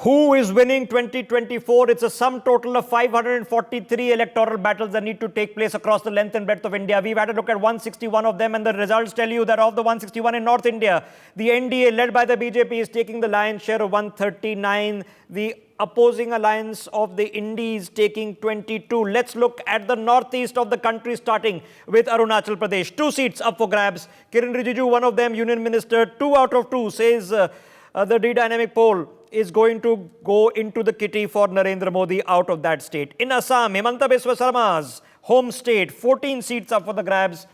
Who is winning 2024? It's a sum total of 543 electoral battles that need to take place across the length and breadth of India. We've had a look at 161 of them, and the results tell you that of the 161 in North India, the NDA led by the BJP is taking the lion's share of 139. The opposing alliance of the Indies taking 22. Let's look at the northeast of the country, starting with Arunachal Pradesh. 2 seats up for grabs. Kiran Rijiju, one of them, Union Minister, 2 out of 2, says the D-Dynamic poll is going to go into the kitty for Narendra Modi out of that state. In Assam, Himanta Biswa Sarma's home state, 14 seats up for the grabs.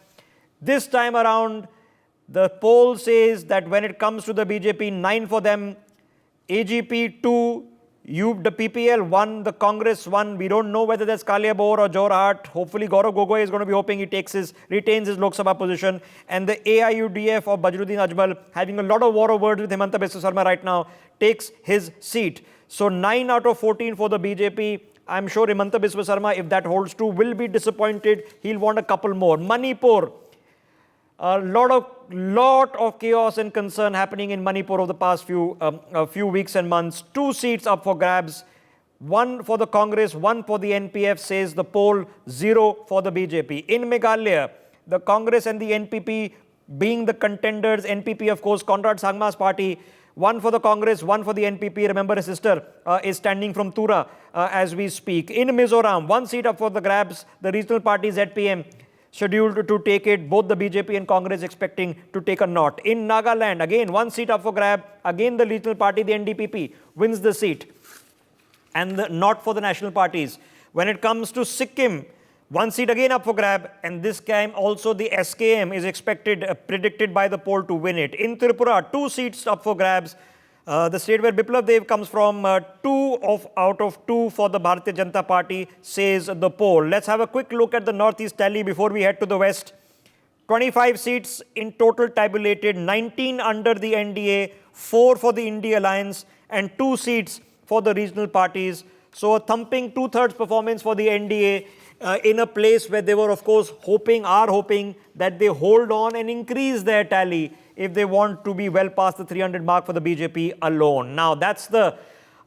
This time around, the poll says that when it comes to the BJP, 9 for them, AGP 2, the PPL 1, the Congress 1. We don't know whether there's Kaliabor or Jorhat. Hopefully, Gaurav Gogoi is going to be hoping he retains his Lok Sabha position. And the AIUDF of Bajruddin Ajmal, having a lot of war of words with Himanta Biswa Sarma right now, takes his seat. So 9 out of 14 for the BJP. I'm sure Himanta Biswa Sarma, if that holds true, will be disappointed. He'll want a couple more. Manipur. A lot of chaos and concern happening in Manipur over the past few weeks and months. 2 seats up for grabs. 1 for the Congress, 1 for the NPF, says the poll, 0 for the BJP. In Meghalaya, the Congress and the NPP being the contenders. NPP, of course, Conrad Sangma's party. 1 for the Congress, 1 for the NPP. Remember, his sister is standing from Tura as we speak. In Mizoram, 1 seat up for the grabs. The regional party ZPM scheduled to take it. Both the BJP and Congress expecting to take a knot. In Nagaland, again, 1 seat up for grab. Again, the regional party, the NDPP, wins the seat. And not for the national parties. When it comes to Sikkim, 1 seat again up for grab. And this time also the SKM is predicted by the poll to win it. In Tripura, 2 seats up for grabs. The state where Biplav Dev comes from, 2 out of 2 for the Bharatiya Janata Party, says the poll. Let's have a quick look at the northeast tally before we head to the west. 25 seats in total tabulated, 19 under the NDA, 4 for the India Alliance, and 2 seats for the regional parties. So a thumping 2/3 performance for the NDA in a place where they were, of course, hoping that they hold on and increase their tally if they want to be well past the 300 mark for the BJP alone. Now, that's the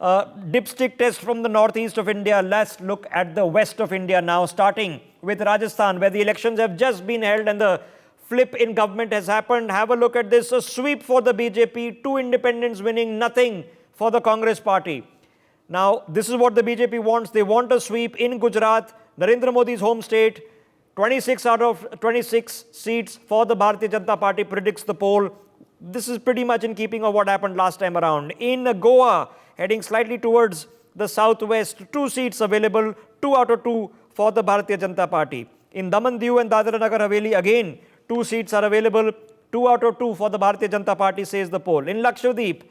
dipstick test from the northeast of India. Let's look at the west of India now, starting with Rajasthan, where the elections have just been held and the flip in government has happened. Have a look at this. A sweep for the BJP, 2 independents winning, nothing for the Congress party. Now, this is what the BJP wants. They want a sweep in Gujarat, Narendra Modi's home state. 26 out of 26 seats for the Bharatiya Janata Party, predicts the poll. This is pretty much in keeping of what happened last time around. In Goa, heading slightly towards the southwest, 2 seats available, 2 out of 2 for the Bharatiya Janata Party. In Daman, Diu and Dadra Nagar Haveli, again, 2 seats are available, 2 out of 2 for the Bharatiya Janata Party, says the poll. In Lakshadweep,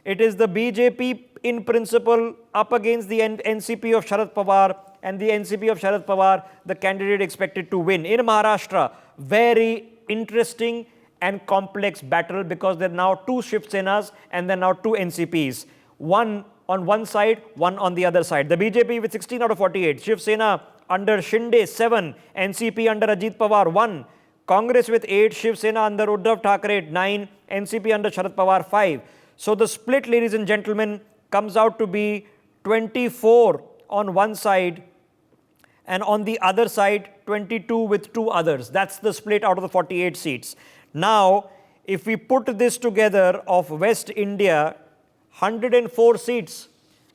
it is the BJP in principle up against the NCP of Sharad Pawar, and the NCP of Sharad Pawar, the candidate expected to win. In Maharashtra, very interesting and complex battle, because there are now 2 Shiv Senas and there are now 2 NCPs. 1 on one side, 1 on the other side. The BJP with 16 out of 48. Shiv Sena under Shinde, 7. NCP under Ajit Pawar, 1. Congress with 8. Shiv Sena under Uddhav Thackeray, 9. NCP under Sharad Pawar, 5. So the split, ladies and gentlemen, comes out to be 24 on one side, and on the other side, 22 with 2 others. That's the split out of the 48 seats. Now, if we put this together of West India, 104 seats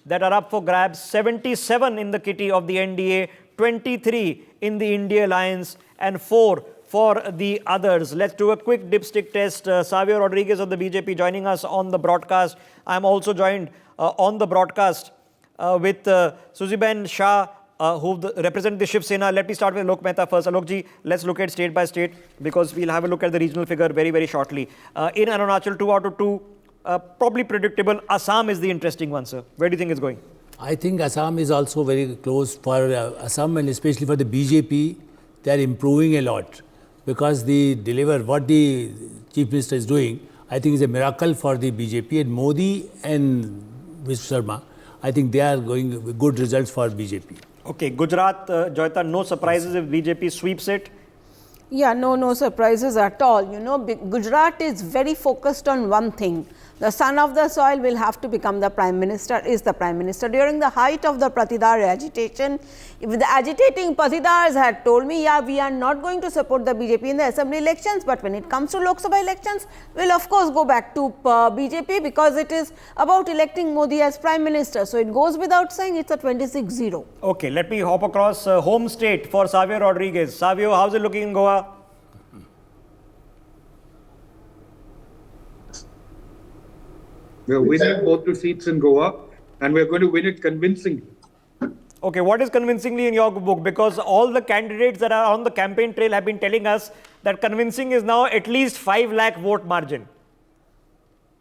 that are up for grabs, 77 in the kitty of the NDA, 23 in the India Alliance, and 4 for the others. Let's do a quick dipstick test. Savio Rodriguez of the BJP joining us on the broadcast. I'm also joined on the broadcast with Suziben Shah, who represent the Shiv Sena. Let me start with Alok Mehta first. Alok ji, let's look at state by state, because we'll have a look at the regional figure very, very shortly. In Arunachal, 2 out of 2, probably predictable. Assam is the interesting one, sir. Where do you think it's going? I think Assam is also very close for Assam, and especially for the BJP. They are improving a lot, because they deliver what the Chief Minister is doing. I think is a miracle for the BJP, and Modi and Vishwa Sharma, I think they are going with good results for BJP. Okay, Gujarat, Joyita, no surprises if BJP sweeps it? Yeah, no surprises at all. You know, Gujarat is very focused on one thing, The son of the soil will have to become the Prime Minister, is the Prime Minister. During the height of the Patidar agitation, if the agitating Patidars had told me, yeah, we are not going to support the BJP in the assembly elections, but when it comes to Lok Sabha elections, we'll of course go back to BJP because it is about electing Modi as Prime Minister. So it goes without saying it's a 26-0. Okay, let me hop across home state for Savio Rodriguez. Savio, how's it looking in Goa? We're winning both the seats in Goa, and we're going to win it convincingly. Okay, what is convincingly in your book? Because all the candidates that are on the campaign trail have been telling us that convincing is now at least 5 lakh vote margin.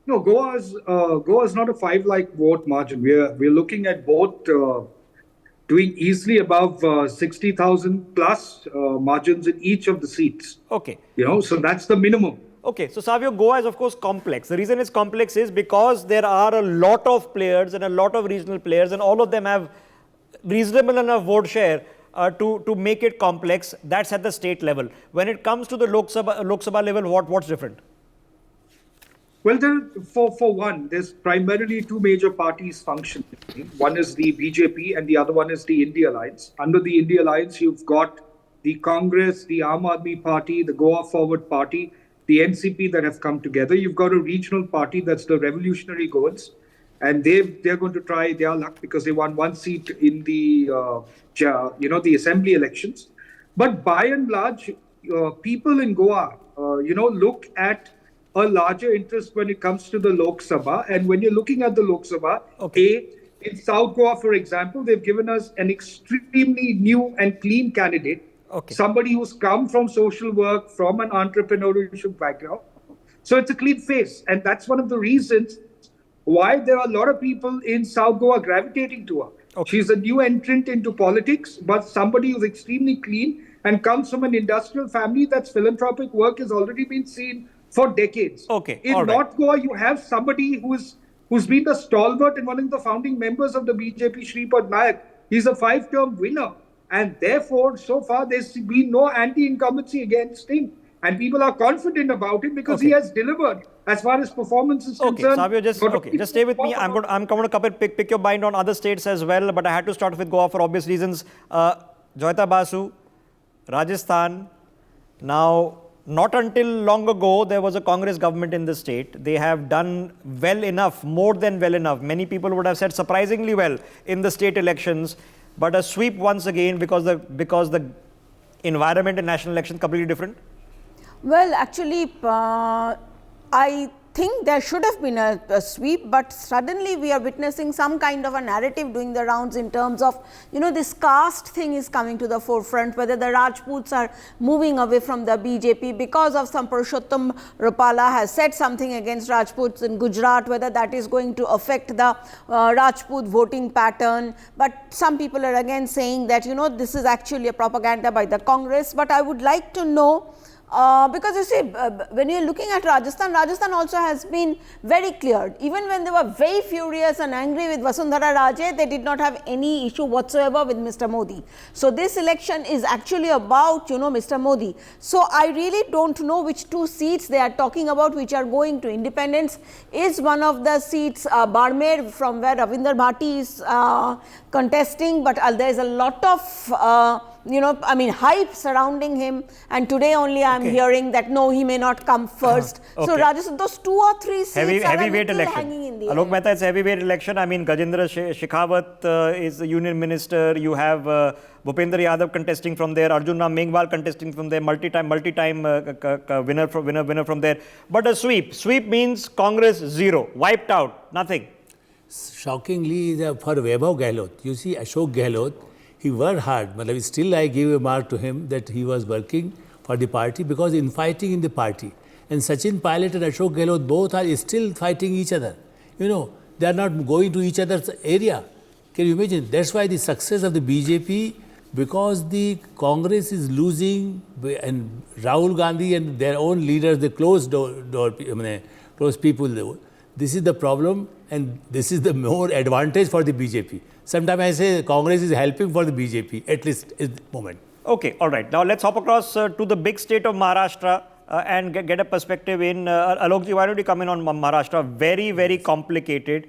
No, Goa is not a 5 lakh vote margin. We're looking at both doing easily above 60,000 plus margins in each of the seats. Okay. So that's the minimum. Okay, so Savio, Goa is of course complex. The reason it's complex is because there are a lot of players and a lot of regional players, and all of them have reasonable enough vote share to make it complex. That's at the state level. When it comes to the Lok Sabha level, what's different? Well, for one, there's primarily two major parties functioning. One is the BJP and the other one is the India Alliance. Under the India Alliance, you've got the Congress, the Aam Aadmi Party, the Goa Forward Party, the NCP that have come together. You've got a regional party, that's the Revolutionary Goans, and they're going to try their luck because they won one seat in the the assembly elections. But by and large, people in Goa, look at a larger interest when it comes to the Lok Sabha. And when you're looking at the Lok Sabha, okay, in South Goa, for example, they've given us an extremely new and clean candidate. Okay. Somebody who's come from social work, from an entrepreneurship background. So it's a clean face. And that's one of the reasons why there are a lot of people in South Goa gravitating to her. Okay. She's a new entrant into politics, but somebody who's extremely clean and comes from an industrial family. That's philanthropic work has already been seen for decades. Okay. In North Goa, you have somebody who's been the stalwart and one of the founding members of the BJP, Shripad Nayak. He's a 5-term winner. And therefore, so far, there's been no anti-incumbency against him. And people are confident about it because he has delivered as far as performance is concerned. Savio, just stay with me. I'm going to pick your mind on other states as well, but I had to start with Goa for obvious reasons. Joyita Basu, Rajasthan. Now, not until long ago, there was a Congress government in the state. They have done well enough, more than well enough. Many people would have said surprisingly well in the state elections. But a sweep once again because the environment in national elections completely different? Well, actually, I think there should have been a sweep, but suddenly we are witnessing some kind of a narrative doing the rounds in terms of, this caste thing is coming to the forefront, whether the Rajputs are moving away from the BJP because of some Purushottam Rupala has said something against Rajputs in Gujarat, whether that is going to affect the Rajput voting pattern. But some people are again saying that, this is actually a propaganda by the Congress. But I would like to know, because you see, when you are looking at Rajasthan, Rajasthan also has been very clear. Even when they were very furious and angry with Vasundhara Raje, they did not have any issue whatsoever with Mr. Modi. So this election is actually about, Mr. Modi. So I really don't know which two seats they are talking about, which are going to independence. Is one of the seats Barmer, from where Ravinder Bhati is contesting, but there is a lot of hype surrounding him, and today only I am hearing that no, he may not come first. So Rajasthan, those 2 or 3 seats heavyweight election. Hanging in the Alok Mehta, it's a heavyweight election. I mean, Gajendra Shekhawat is the union minister. You have Bhupendra Yadav contesting from there. Arjun Ram Menghwal contesting from there. Multi-time winner from there. But a sweep means Congress 0, wiped out, nothing. Shockingly, for Vaibhav Gehlot, you see Ashok Gehlot, he worked hard. But still I give a mark to him that he was working for the party because infighting in the party. And Sachin Pilot and Ashok Gehlot both are still fighting each other. They are not going to each other's area. Can you imagine? That's why the success of the BJP, because the Congress is losing and Rahul Gandhi and their own leaders, the closed people, this is the problem and this is the more advantage for the BJP. Sometimes I say Congress is helping for the BJP, at least at the moment. Okay, all right. Now let's hop across to the big state of Maharashtra. and get a perspective in. Alokji, why don't you come in on Maharashtra? Very, very complicated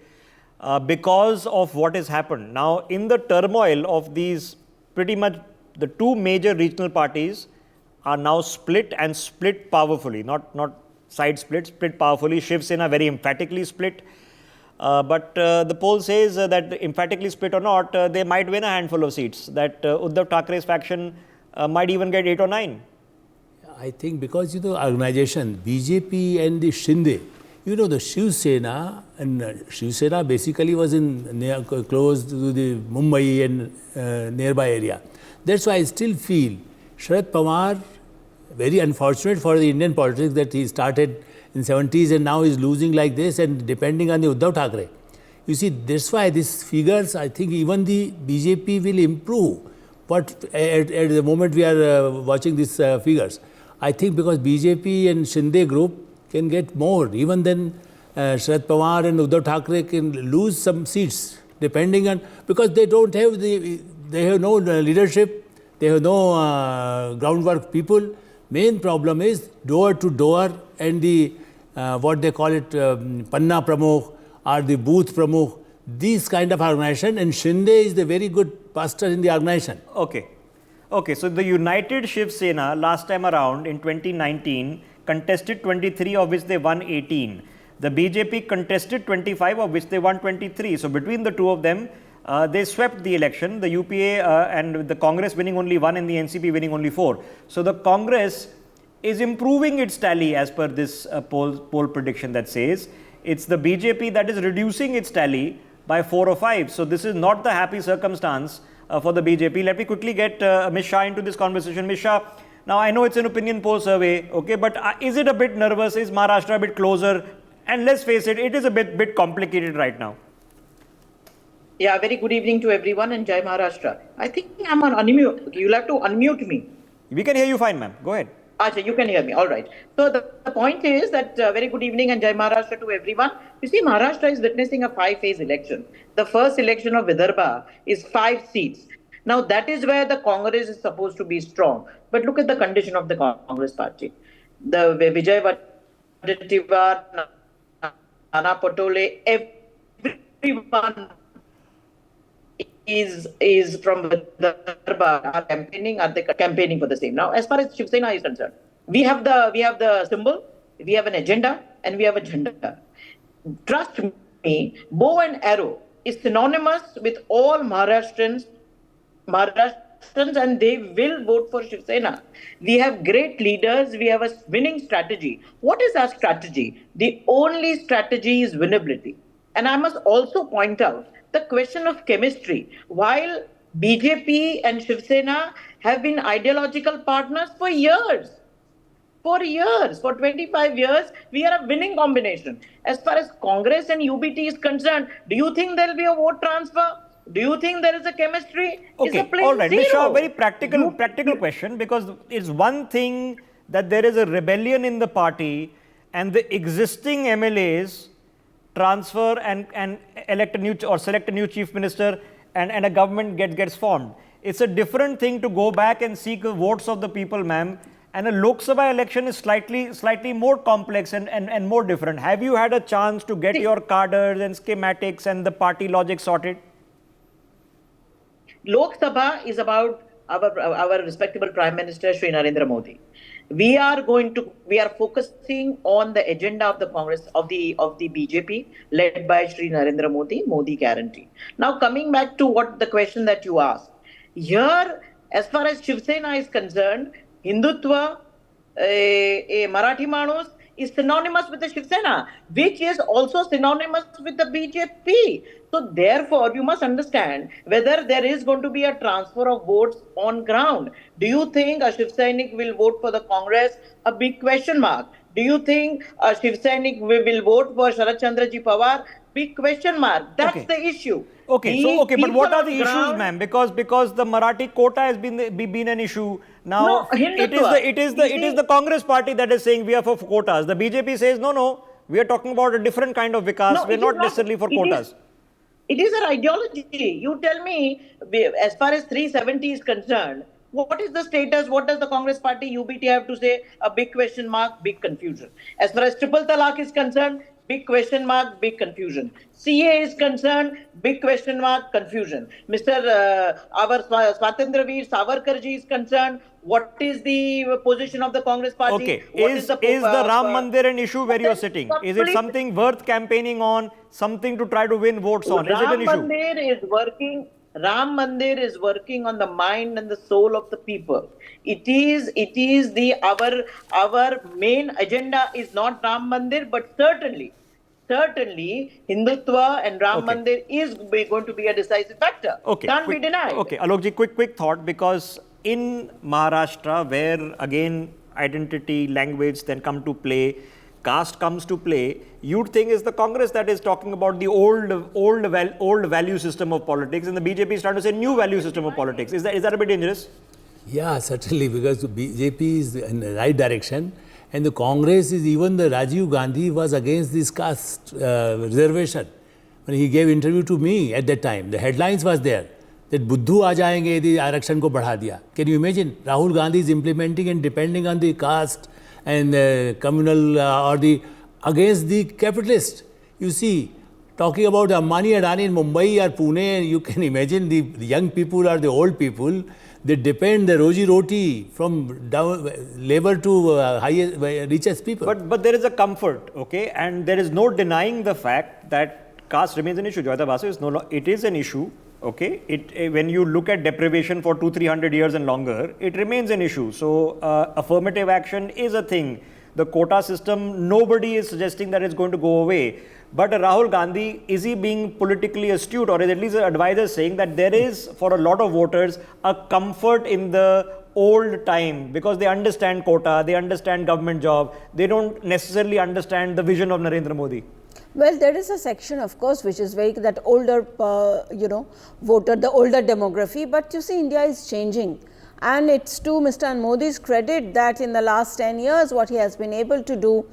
because of what has happened. Now, in the turmoil of these, pretty much the two major regional parties are now split and split powerfully, not side split powerfully. Shiv Sena very emphatically split. But the poll says that emphatically split or not, they might win a handful of seats. That Uddhav Thackeray's faction might even get 8 or 9. I think because organization, BJP and the Shinde, the Shiv Sena, and Shiv Sena basically was close to the Mumbai and nearby area. That's why I still feel Sharad Pawar, very unfortunate for the Indian politics that he started in 70s and now is losing like this and depending on the Uddhav Thackeray. You see, that's why these figures, I think even the BJP will improve. But at the moment we are watching these figures, I think because BJP and Shinde group can get more, even then Sharad Pawar and Uddhav Thackeray can lose some seats, depending on, because they don't have they have no leadership, they have no groundwork people. Main problem is door to door and the what they call it Panna Pramukh or the Booth Pramukh, these kind of organization, and Shinde is the very good pastor in the organization. Okay, so the United Shiv Sena last time around in 2019 contested 23, of which they won 18. The BJP contested 25, of which they won 23. So between the two of them, they swept the election. The UPA and the Congress winning only 1 and the NCP winning only 4. So the Congress is improving its tally as per this poll prediction that says it's the BJP that is reducing its tally by 4 or 5. So this is not the happy circumstance for the BJP. Let me quickly get Ms. Shah into this conversation. Ms. Shah, now I know it's an opinion poll survey, okay, but is it a bit nervous? Is Maharashtra a bit closer? And let's face it, it is a bit complicated right now. Yeah, very good evening to everyone and Jai Maharashtra. I think I'm on unmute. You'll have to unmute me. We can hear you fine, ma'am. Go ahead. Acha, you can hear me. All right. So the point is that very good evening and Jai Maharashtra to everyone. You see, Maharashtra is witnessing a 5-phase election. The first election of Vidarbha is 5 seats. Now, that is where the Congress is supposed to be strong. But look at the condition of the Congress party. The Vijay Vadattiyar, Nana Patole, everyone is from Vidarbha are they campaigning for the same. Now, as far as Shiv Sena is concerned, we have the symbol, we have an agenda, and we have a agenda. Trust me, bow and arrow is synonymous with all Maharashtrians, and they will vote for Shiv Sena. We have great leaders. We have a winning strategy. What is our strategy? The only strategy is winnability. And I must also point out the question of chemistry. While BJP and Shiv Sena have been ideological partners for years, for 25 years, we are a winning combination. As far as Congress and UBT is concerned, do you think there will be a vote transfer? Do you think there is a chemistry? Okay, all right. Ms. Shah, very practical question, because it's one thing that there is a rebellion in the party and the existing MLAs transfer and elect a new or select a new chief minister and a government gets formed. It's a different thing to go back and seek the votes of the people, ma'am. And a Lok Sabha election is slightly more complex and more different. Have you had a chance to get your cadres and schematics and the party logic sorted? Lok Sabha is about our respectable Prime Minister Shri Narendra Modi. We are focusing on the agenda of the Congress of the BJP led by Shri Narendra Modi guarantee. Now coming back to what the question that you asked. Here, as far as Shiv Sena is concerned, Hindutva, Marathi Manus is synonymous with the Shiv Sena, which is also synonymous with the BJP. So therefore, you must understand whether there is going to be a transfer of votes on ground. Do you think a Shiv Sainik will vote for the Congress? A big question mark. Do you think a Shiv Sainik will vote for Sharad Chandraji Pawar? Big question mark. That's the issue. Okay, but what are the issues, ma'am? Because the Marathi quota has been an issue. Now it is the Congress party that is saying we are for quotas. The BJP says no, we are talking about a different kind of vikas. No, we are not necessarily for quotas. It is an ideology. You tell me, as far as 370 is concerned, What is the status? What does the Congress party UBT have to say? A big question mark, big confusion. As far as triple talaq is concerned, big question mark, big confusion. CA is concerned, big question mark, confusion. Our Swatendra Veer Savarkarji is concerned, what is the position of the Congress party? Okay, What is the Ram Mandir an issue where you're sitting? Is it something worth campaigning on, something to try to win votes on? Is it an issue? Ram Mandir is working on the mind and the soul of the people. It is our main agenda is not Ram Mandir, but certainly Hindutva and Ram Mandir is going to be a decisive factor. Okay, Can't be denied. Okay, Alokji, quick thought, because in Maharashtra, where again identity, language then come to play, caste comes to play, you'd think it's the Congress that is talking about the old value system of politics, and the BJP is trying to say new value system of politics. Is that a bit dangerous? Yeah, certainly, because the BJP is in the right direction, and the Congress is, even the Rajiv Gandhi was against this caste reservation. When he gave interview to me at that time, the headlines was there that Buddhu aa jayenge, the आरक्षण को बढ़ा दिया. Can you imagine? Rahul Gandhi is implementing and depending on the caste and communal or the against the capitalist. You see, talking about Ambani Adani in Mumbai or Pune, you can imagine the young people or the old people, they depend the roji roti from labor to richest people. But there is a comfort, okay, and there is no denying the fact that caste remains an issue. Joyita Basu, it is an issue. Okay, when you look at deprivation for 200-300 years and longer, it remains an issue. So affirmative action is a thing. The quota system, nobody is suggesting that it's going to go away. But Rahul Gandhi, is he being politically astute, or is at least an advisor saying that there is, for a lot of voters, a comfort in the old time, because they understand quota, they understand government job, they don't necessarily understand the vision of Narendra Modi? Well, there is a section, of course, which is very that older, voter, the older demography. But you see, India is changing, and it's to Mr. Modi's credit that in the last 10 years, what he has been able to do,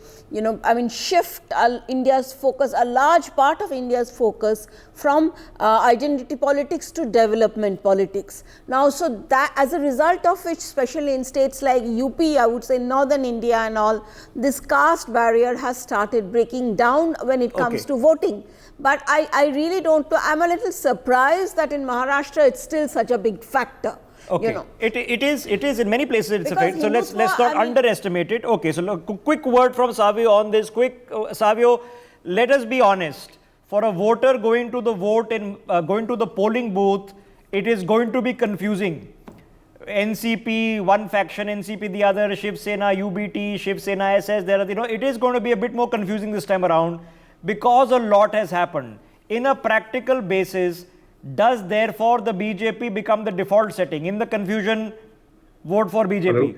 shift India's focus, a large part of India's focus from identity politics to development politics. Now, so that as a result of which, especially in states like UP, I would say northern India and all, this caste barrier has started breaking down when it comes to voting. But I really don't know, I'm a little surprised that in Maharashtra it's still such a big factor. Okay, it is in many places it's a fact. So let's not underestimate it. Okay, so look, quick word from Savio on this. Savio, let us be honest. For a voter going to the vote and going to the polling booth, it is going to be confusing. NCP, one faction, NCP the other, Shiv Sena, UBT, Shiv Sena, SS, it is going to be a bit more confusing this time around, because a lot has happened. In a practical basis, does therefore the BJP become the default setting? In the confusion, vote for BJP. Hello?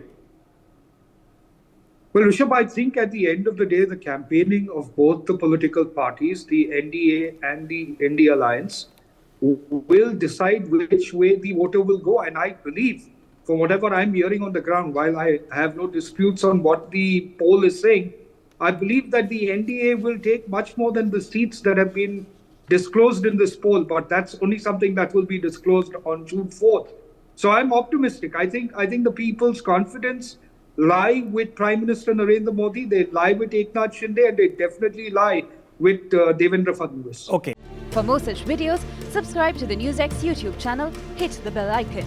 Well, Rishabh, I think at the end of the day, the campaigning of both the political parties, the NDA and the ND Alliance, will decide which way the voter will go. And I believe, from whatever I'm hearing on the ground, while I have no disputes on what the poll is saying, I believe that the NDA will take much more than the seats that have been disclosed in this poll, but that's only something that will be disclosed on June 4th. So I'm optimistic. I think the people's confidence lie with Prime Minister Narendra Modi, they lie with Eknath Shinde, and they definitely lie with Devendra Fadnavis. Okay. For more such videos, subscribe to the NewsX YouTube channel, hit the bell icon.